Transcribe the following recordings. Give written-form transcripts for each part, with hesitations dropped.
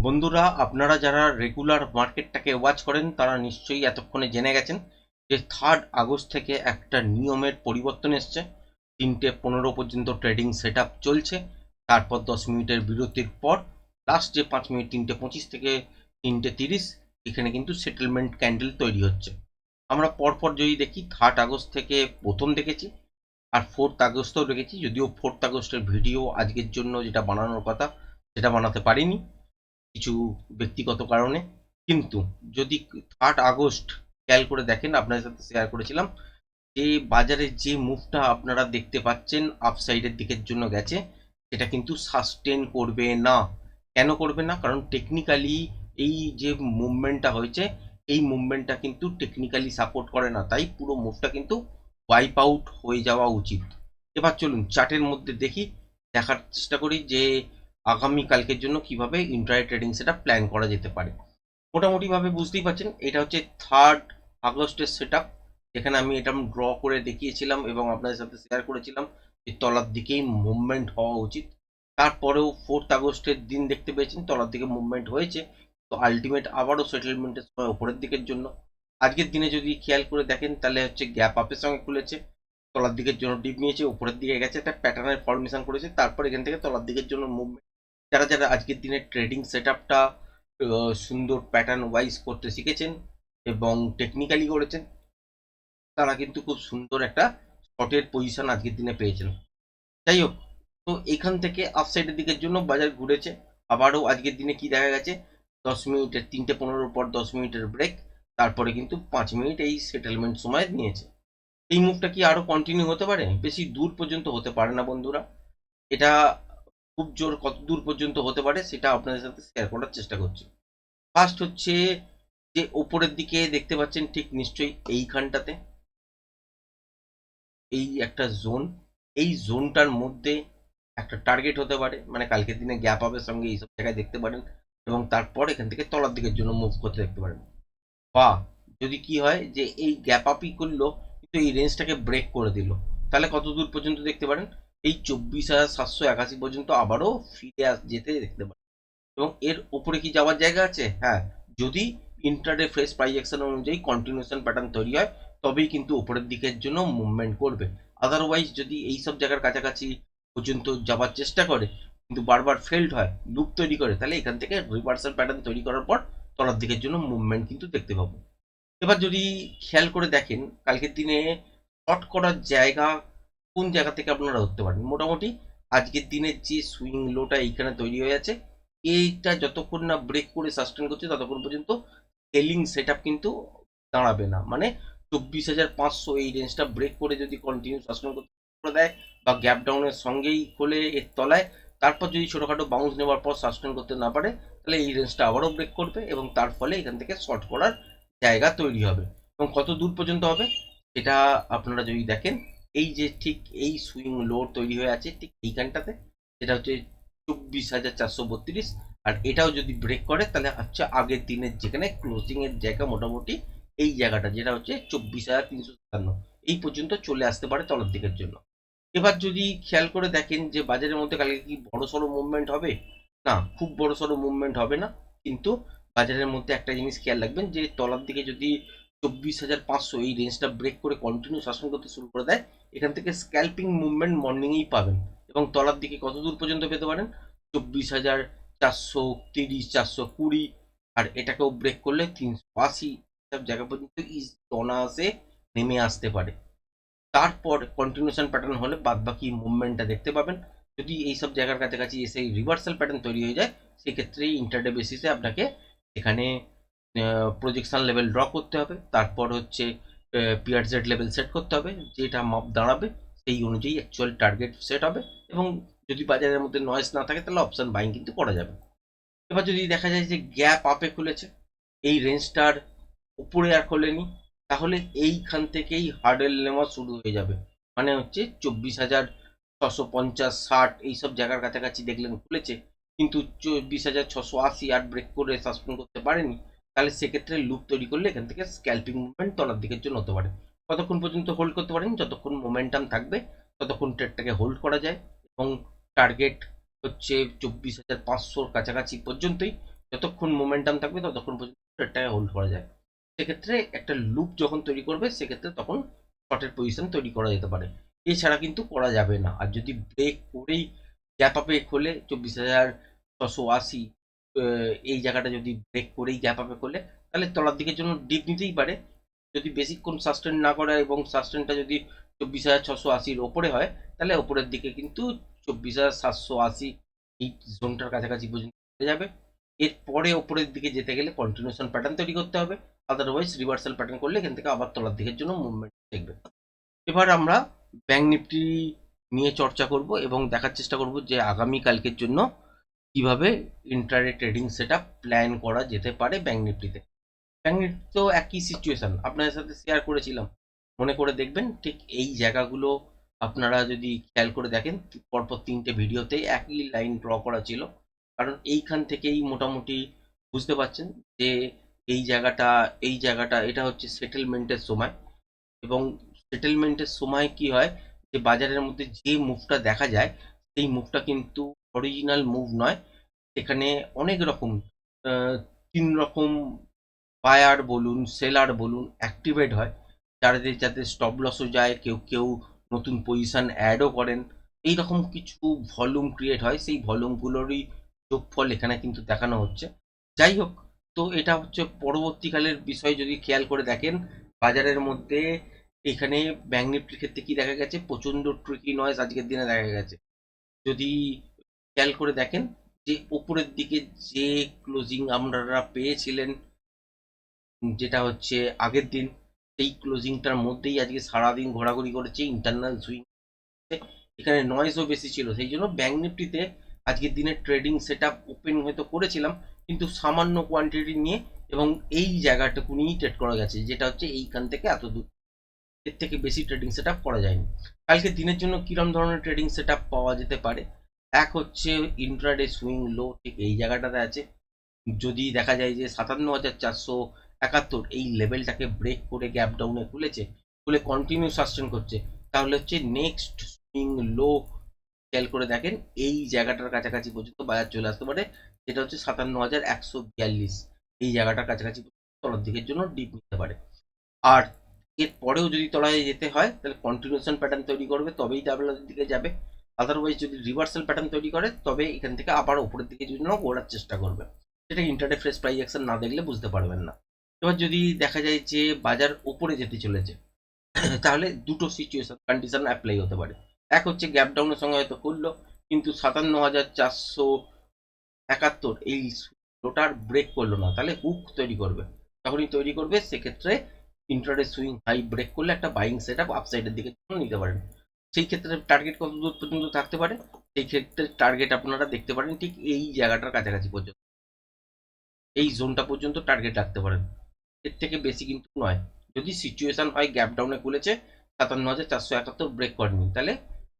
বন্ধুরা, আপনারা যারা রেগুলার মার্কেটটাকে ওয়াচ করেন তারা নিশ্চয়ই এতক্ষণে জেনে গেছেন যে 3 আগস্ট থেকে একটা নিয়মের পরিবর্তন এসছে। 3:15 পর্যন্ত ট্রেডিং সেট আপ চলছে। তারপর 10 মিনিটের বিরতির পর লাস্ট যে 5 মিনিট 3:25 থেকে 3:30 এখানে কিন্তু সেটেলমেন্ট ক্যান্ডেল তৈরি হচ্ছে। আমরা পরপর যদি দেখি 3 আগস্ট থেকে প্রথম দেখেছি, আর 4 আগস্টও দেখেছি, যদিও 4 আগস্টের ভিডিও আজকের জন্য যেটা বানানোর কথা সেটা বানাতে পারিনি কিছু ব্যক্তিগত কারণে। কিন্তু যদি 3 আগস্ট খেয়াল করে দেখেন, আপনাদের সাথে শেয়ার করেছিলাম যে বাজারের যে মুভটা আপনারা দেখতে পাচ্ছেন আপসাইডের দিকের জন্য গেছে, সেটা কিন্তু সাস্টেন করবে না। কেন করবে না? কারণ টেকনিক্যালি এই যে মুভমেন্টটা হয়েছে, এই মুভমেন্টটা কিন্তু টেকনিক্যালি সাপোর্ট করে না, তাই পুরো মুভটা কিন্তু ওয়াইপ আউট হয়ে যাওয়া উচিত। এবার চলুন চার্টের মধ্যে দেখি, দেখার চেষ্টা করি যে আগামী কালকের জন্য কিভাবে ইন্ট্রাডে ট্রেডিং সেটা প্ল্যান করা যেতে পারে। মোটামুটিভাবে বুঝতেই পারছেন এটা হচ্ছে 3 আগস্টের সেট আপ, যেখানে আমি এটা ড্র করে দেখিয়েছিলাম এবং আপনাদের সাথে শেয়ার করেছিলাম যে তলার দিকেই মুভমেন্ট হওয়া উচিত। তারপরেও 4 আগস্টের দিন দেখতে পেয়েছেন তলার দিকে মুভমেন্ট হয়েছে, তো আলটিমেট আবারও সেটেলমেন্টের সময় উপরের দিকের জন্য। আজকের দিনে যদি খেয়াল করে দেখেন তাহলে হচ্ছে গ্যাপ আপের সঙ্গে খুলেছে, তলার দিকের জন্য ডিপ নিয়েছে, উপরের দিকে গেছে, একটা প্যাটার্নের ফর্মেশন করেছে, তারপর এখান থেকে তলার দিকের জন্য মুভমেন্ট। যারা যারা আজকের দিনে ট্রেডিং সেট আপটা সুন্দর প্যাটার্ন ওয়াইজ করতে শিখেছেন এবং টেকনিক্যালি করেছেন, তারা কিন্তু খুব সুন্দর একটা শর্টের পজিশন আজকের দিনে পেয়েছেন। যাই হোক, তো এখান থেকে আপসাইডের দিকের জন্য বাজার ঘুরেছে। আবারও আজকের দিনে কি দেখা গেছে, 10 মিনিটের 3:15 পর 10 মিনিটের ব্রেক, তারপরে কিন্তু 5 মিনিট এই সেটেলমেন্ট সময় নিয়েছে। এই মুভটা কি আরো কন্টিনিউ হতে পারে? বেশি দূর পর্যন্ত হতে পারে না বন্ধুরা। এটা খুব জোর কত দূর পর্যন্ত হতে পারে সেটা আপনাদের সাথে শেয়ার করার চেষ্টা করছি। ফার্স্ট হচ্ছে যে ওপরের দিকে দেখতে পাচ্ছেন ঠিক নিশ্চয়ই এইখানটাতে এই একটা জোন, এই জোনটার মধ্যে একটা টার্গেট হতে পারে, মানে কালকের দিনে গ্যাপ আপের সঙ্গে এইসব জায়গায় দেখতে পারেন এবং তারপর এখান থেকে তলার দিকের জন্য মুভ করতে দেখতে পারেন। বা যদি কি হয় যে এই গ্যাপ আপই করলো কিন্তু এই রেঞ্জটাকে ব্রেক করে দিল, তাহলে কত দূর পর্যন্ত দেখতে পারেন, এই 24,781 পর্যন্ত আবারও ফিরে যেতে দেখতে পারেন। এবং এর উপরে কি যাওয়ার জায়গা আছে? হ্যাঁ, যদি ইন্টারডে ফ্রেশ প্রাইস অ্যাকশন অনুযায়ী কন্টিনিউশন প্যাটার্ন তৈরি হয় তবেই কিন্তু উপরের দিকের জন্য মুভমেন্ট করবে। আদারওয়াইজ যদি এই সব জায়গার কাছাকাছি পর্যন্ত যাওয়ার চেষ্টা করে কিন্তু বারবার ফেল্ড হয়, লুপ তৈরি করে, তাহলে এখান থেকে রিভার্সাল প্যাটার্ন তৈরি করার পর তলার দিকের জন্য মুভমেন্ট কিন্তু দেখতে পাবো। এবার যদি খেয়াল করে দেখেন কালকের দিনে শর্ট করার জায়গা কোন জায়গা থেকে আপনারা ধরতে পারেন, মোটামুটি আজকের দিনের যে সুইং লোটা এইখানে তৈরি হয়ে আছে, এইটা যতক্ষণ না ব্রেক করে সাস্টেন করছে ততক্ষণ পর্যন্ত সেলিং সেট আপ কিন্তু দাঁড়াবে না। মানে 24,500 এই রেঞ্জটা ব্রেক করে যদি কন্টিনিউ সাস্টেন করতে করে দেয় বা গ্যাপ ডাউনের সঙ্গেই খোলে এর তলায়, তারপর যদি ছোটোখাটো বাউন্স নেওয়ার পর সাস্টেন করতে না পারে, তাহলে এই রেঞ্জটা আবারও ব্রেক করবে এবং তার ফলে এখান থেকে শর্ট করার জায়গা তৈরি হবে। এবং কত দূর পর্যন্ত হবে এটা আপনারা যদি দেখেন, এই যে ঠিক এই সুইং লোড তৈরি হয়ে আছে ঠিক এইখানটাতে, যেটা হচ্ছে 24,432, আর এটাও যদি ব্রেক করে তাহলে হচ্ছে আগের দিনের যেখানে ক্লোজিং এর জায়গা মোটামুটি এই জায়গাটা, যেটা হচ্ছে 24,357, এই পর্যন্ত চলে আসতে পারে তলার দিকের জন্য। এবার যদি খেয়াল করে দেখেন যে বাজারের মধ্যে কালকে কি বড় সড়ো মুভমেন্ট হবে, না খুব বড় সড়ো মুভমেন্ট হবে না। কিন্তু বাজারের মধ্যে একটা জিনিস খেয়াল রাখবেন যে তলার দিকে যদি 24,500 এই রেঞ্জটা ব্রেক করে কন্টিনিউ শাসন করতে শুরু করে দেয়, এখান থেকে স্ক্যাল্পিং মুভমেন্ট মর্নিংয়েই পাবেন এবং তলার দিকে কত দূর পর্যন্ত পেতে পারেন, 24,430, 420, আর এটাকেও ব্রেক করলে 380 সব জায়গা পর্যন্ত অনায়াসে নেমে আসতে পারে। তারপর কন্টিনিউশন প্যাটার্ন হলে বাদবাকি মুভমেন্টটা দেখতে পাবেন। যদি এইসব জায়গার কাছাকাছি এসে রিভার্সাল প্যাটার্ন তৈরি হয়ে যায়, সেক্ষেত্রে ইন্টারডে বেসিসে আপনাকে এখানে প্রজেকশন লেভেল ড্র করতে হবে, তারপর হচ্ছে পিআর জেড লেভেল সেট করতে হবে, যেটা মাপ দাঁড়াবে সেই অনুযায়ী অ্যাকচুয়াল টার্গেট সেট হবে। এবং যদি বাজারের মধ্যে নয়েজ না থাকে তাহলে অপশন বাইং কিন্তু করা যাবে। এবার যদি দেখা যায় যে গ্যাপ আপে খুলেছে, এই রেঞ্জটার উপরে আর খোলেনি, তাহলে এইখান থেকেই হার্ডেল নেওয়া শুরু হয়ে যাবে। মানে হচ্ছে 24,650, 60 এইসব জায়গার কাছাকাছি দেখলেন খুলেছে, কিন্তু 24,680 আর ব্রেক করে সাসপেন্ড করতে পারেনি, তাহলে সেক্ষেত্রে লুপ তৈরি করলে এখান থেকে স্ক্যাল্পিং মুভমেন্ট তলার দিকের জন্য হতে পারে। কতক্ষণ পর্যন্ত হোল্ড করতে পারেন? যতক্ষণ মোমেন্টাম থাকবে ততক্ষণ ট্রেডটাকে হোল্ড করা যায় এবং টার্গেট হচ্ছে 24,500 কাছাকাছি পর্যন্তই। যতক্ষণ মোমেন্টাম থাকবে ততক্ষণ পর্যন্ত ট্রেডটাকে হোল্ড করা যায়। সেক্ষেত্রে একটা লুপ যখন তৈরি করবে সেক্ষেত্রে তখন শর্টের পজিশন তৈরি করা যেতে পারে, এছাড়া কিন্তু করা যাবে না। আর যদি ব্রেক করেই গ্যাপ আপে খোলে 24,680, এই জায়গাটা যদি ব্রেক করেই গ্যাপ আপে খোলে তাহলে তলার দিকের জন্য ডিপ নিতেই পারে। যদি বেশিক্ষণ সাস্টেন না করে এবং সাস্টেনটা যদি 24,680-র ওপরে হয় তাহলে ওপরের দিকে কিন্তু 24,780 এই জোনটার কাছাকাছি পর্যন্ত চলে যাবে। এরপরে ওপরের দিকে যেতে গেলে কন্টিনিউশন প্যাটার্ন তৈরি করতে হবে, আদারওয়াইজ রিভার্সাল প্যাটার্ন করলে এখান থেকে আবার তলার দিকের জন্য মুভমেন্ট দেখবে। এবার আমরা ব্যাঙ্ক নিফটি নিয়ে চর্চা করব এবং দেখার চেষ্টা করব যে আগামী কালকের জন্য কিভাবে ইন্ট্রাডে ট্রেডিং সেটআপ প্ল্যান করা যেতে পারে ব্যাঙ্ক নিফটিতে। ব্যাঙ্ক নিফটি তো একই সিচুয়েশন আপনাদের সাথে শেয়ার করেছিলাম, মনে করে দেখবেন ঠিক এই জায়গাগুলো আপনারা যদি খেয়াল করে দেখেন পরপর 3টে ভিডিওতে একই লাইন ড্র করা ছিল। কারণ এইখান থেকেই মোটামুটি বুঝতে পারছেন যে এই জায়গাটা এটা হচ্ছে সেটেলমেন্টের সময়, এবং সেটেলমেন্টের সময় কি হয় যে বাজারের মধ্যে যে মুভটা দেখা যায় সেই মুভটা কিন্তু অরিজিনাল মুভ নয়। এখানে অনেক রকম 3 রকম বায়ার বলুন সেলার বলুন অ্যাক্টিভেট হয়, যাদের যাদের স্টপ লসও যায়, কেউ কেউ নতুন পজিশন অ্যাডও করেন। এই রকম কিছু ভলিউম ক্রিয়েট হয়, সেই ভলিউমগুলোরই যোগফল এখানে কিন্তু দেখানো হচ্ছে। যাই হোক, তো এটা হচ্ছে পরবর্তীকালের বিষয়। যদি খেয়াল করে দেখেন বাজারের মধ্যে এখানে ব্যাঙ্ক নিফটির ক্ষেত্রে কি দেখা গেছে, প্রচন্ড ট্রিকি নয়েজ আজকের দিনে দেখা গেছে। যদি খেয়াল করে দেখেন যে উপরের দিকে যে ক্লোজিং আপনারা পেয়েছিলেন যেটা হচ্ছে আগের দিন, সেই ক্লোজিংটার মধ্যেই আজকে সারাদিন ঘোরাঘুরি করেছে ইন্টারনাল সুইং। এখানে নয়েজও বেশি ছিল, সেই জন্য ব্যাঙ্ক নিফটিতে আজকের দিনে ট্রেডিং সেট আপ ওপেন হয়তো করেছিলাম কিন্তু সামান্য কোয়ান্টিটি নিয়ে, এবং এই জায়গাটুকু নিয়েই ট্রেড করা গেছে যেটা হচ্ছে এইখান থেকে এত দূর, এর থেকে বেশি ট্রেডিং সেট আপ করা যায়নি। কালকে দিনের জন্য কিরম ধরনের ট্রেডিং সেট আপ পাওয়া যেতে পারে, এক হচ্ছে ইন্ট্রাডে সুইং লো ঠিক এই জায়গাটাতে আছে। যদি দেখা যায় যে 57,471 এই লেভেলটাকে ব্রেক করে গ্যাপ ডাউনে খুলেছে, খুলে কন্টিনিউ সাস্টেন করছে, তাহলে হচ্ছে নেক্সট সুইং লো খেয়াল করে দেখেন এই জায়গাটার কাছাকাছি পর্যন্ত বাজার চলে আসতে পারে, যেটা হচ্ছে 57,142 এই জায়গাটার কাছাকাছি তলার দিকের জন্য ডিপ নিতে পারে। আর এর পরেও যদি তলায় যেতে হয় তাহলে কন্টিনিউশন প্যাটার্ন তৈরি করবে, তবেই ডাবলের দিকে যাবে। আদারওয়াইজ যদি রিভার্সাল প্যাটার্ন তৈরি করে তবে এখান থেকে আবার উপরের দিকে জন্য ঘোরার চেষ্টা করবে, সেটা ইন্টারডে ফ্রেশ প্রাইস অ্যাকশন না দেখলে বুঝতে পারবেন না। এবার যদি দেখা যায় যে বাজার উপরে যেতে চলেছে তাহলে দুটো সিচুয়েশন কন্ডিশন অ্যাপ্লাই হতে পারে। এক হচ্ছে গ্যাপ ডাউনের সঙ্গে হয়তো খুললো কিন্তু 57,471 এই লোটার ব্রেক করলো না, তাহলে হুক তৈরি করবে। যখনই তৈরি করবে সেক্ষেত্রে ইন্ট্রাডে সুইং হাই ব্রেক করলে একটা বাইং সেট আপ আপসাইডের দিকে নিতে পারেন। সেই ক্ষেত্রে টার্গেট কত দূর পর্যন্ত থাকতে পারে, সেই ক্ষেত্রে টার্গেট আপনারা দেখতে পারেন ঠিক এই জায়গাটার কাছাকাছি পর্যন্ত, এই জোনটা পর্যন্ত টার্গেট রাখতে পারেন, এর থেকে বেশি কিন্তু নয়। যদি সিচুয়েশন হয় গ্যাপ ডাউনে খুলেছে 57,471 ব্রেক করেনি, তাহলে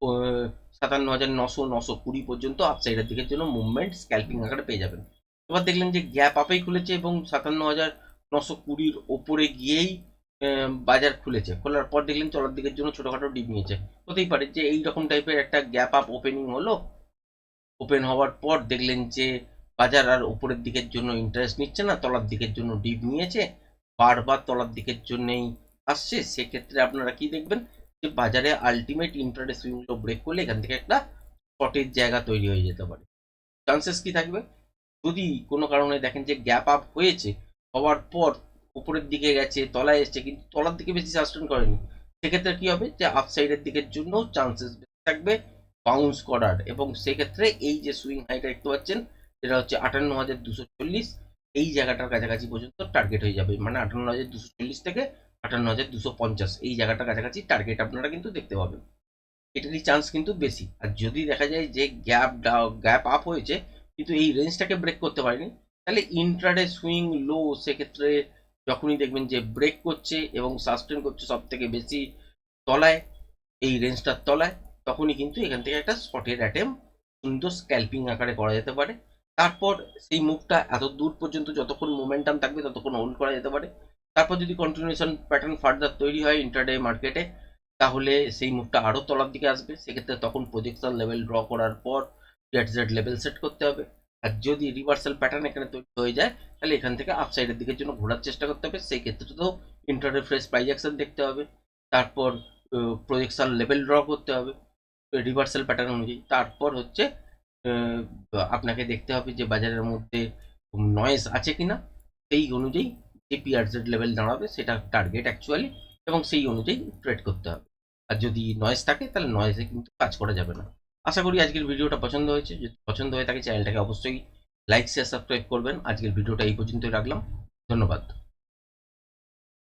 57,900 920 পর্যন্ত আপসাইডের দিকের জন্য মুভমেন্ট স্ক্যাল্পিং আকারে পেয়ে যাবেন। এবার দেখলেন যে গ্যাপ আপেই খুলেছে এবং 57,920-র ওপরে গিয়েই বাজার খুলেছে, খোলার পর দেখলেন চলার দিকের জন্য ছোটখাটো ডিপ নিয়েছে। হতেই পারে যে এই রকম টাইপের একটা গ্যাপ আপ ওপেনিং হলো, ওপেন হওয়ার পর দেখলেন যে বাজার আর উপরের দিকের জন্য ইন্টারেস্ট নিচ্ছে না, তলার দিকের জন্য ডিপ নিয়েছে, বারবার তলার দিকের জন্যই আসছে, সেক্ষেত্রে আপনারা কি দেখবেন যে বাজারে আলটিমেট ইন্টারডে সুইংগুলো ব্রেক করলে এখান থেকে একটা স্পটের জায়গা তৈরি হয়ে যেতে পারে। চান্সেস কি থাকবে, যদি কোনো কারণে দেখেন যে গ্যাপ আপ হয়েছে, হওয়ার পর উপরের দিকে গেছে, তলায় এসছে কিন্তু তলার দিকে বেশি সাস্টেন করেনি, সেক্ষেত্রে কি হবে যে আপসাইডের দিকের জন্য চান্সেস বেশি থাকবে বাউন্স করার, এবং সেক্ষেত্রে এই যে সুইং হাইটা দেখতে পাচ্ছেন যেটা হচ্ছে 58,240 এই জায়গাটার কাছাকাছি পর্যন্ত টার্গেট হয়ে যাবে, মানে 58,240 থেকে 58,250 এই জায়গাটার কাছাকাছি টার্গেট আপনারা কিন্তু দেখতে পাবেন, এটারই চান্স কিন্তু বেশি। আর যদি দেখা যায় যে গ্যাপ আপ হয়েছে কিন্তু এই রেঞ্জটাকে ব্রেক করতে পারেনি, তাহলে ইন্ট্রাডে সুইং লো সেক্ষেত্রে যখনই দেখবেন যে ব্রেক করছে এবং সাস্টেন করছে সব থেকে বেশি তলায়, এই রেঞ্জটার তলায়, তখনই কিন্তু এখান থেকে একটা শর্টের অ্যাটেম্প সুন্দর স্ক্যাল্পিং আকারে করা যেতে পারে। তারপর সেই মুভটা এত দূর পর্যন্ত যতক্ষণ মোমেন্টাম থাকবে ততক্ষণ হোল্ড করা যেতে পারে। তারপর যদি কন্টিনিউশন প্যাটার্ন ফার্দার তৈরি হয় ইন্টারডে মার্কেটে, তাহলে সেই মুভটা আরও তলার দিকে আসবে, সেক্ষেত্রে তখন প্রজেকশন লেভেল ড্র করার পর জেড লেভেল সেট করতে হবে। আর যদি রিভার্সাল প্যাটার্ন এখানে তৈরি হয়ে যায়, তাহলে এখান থেকে আপসাইডের দিকের জন্য ঘোরার চেষ্টা করতে হবে। সেই ক্ষেত্রে তো ইন্টারফেস প্রাইস অ্যাকশন দেখতে হবে, তারপর প্রজেকশন লেভেল ড্র করতে হবে রিভার্সাল প্যাটার্ন অনুযায়ী। তারপর হচ্ছে আহ, আপনাকে দেখতে হবে যে বাজারের মধ্যে নয়েজ আছে কিনা, সেই অনুযায়ী যে পিআরজেড লেভেল দাঁড়াবে সেটা টার্গেট অ্যাকচুয়ালি, এবং সেই অনুযায়ী ট্রেড করতে হবে। আর যদি নয়েজ থাকে তাহলে নয়েজে কিন্তু কাজ করা যাবে না। আশা করি আজকের ভিডিওটা পছন্দ হয়েছে। যদি পছন্দ হয়ে থাকে চ্যানেলটাকে অবশ্যই লাইক শেয়ার সাবস্ক্রাইব করবেন। আজকের ভিডিওটা এই পর্যন্তই রাখলাম। ধন্যবাদ।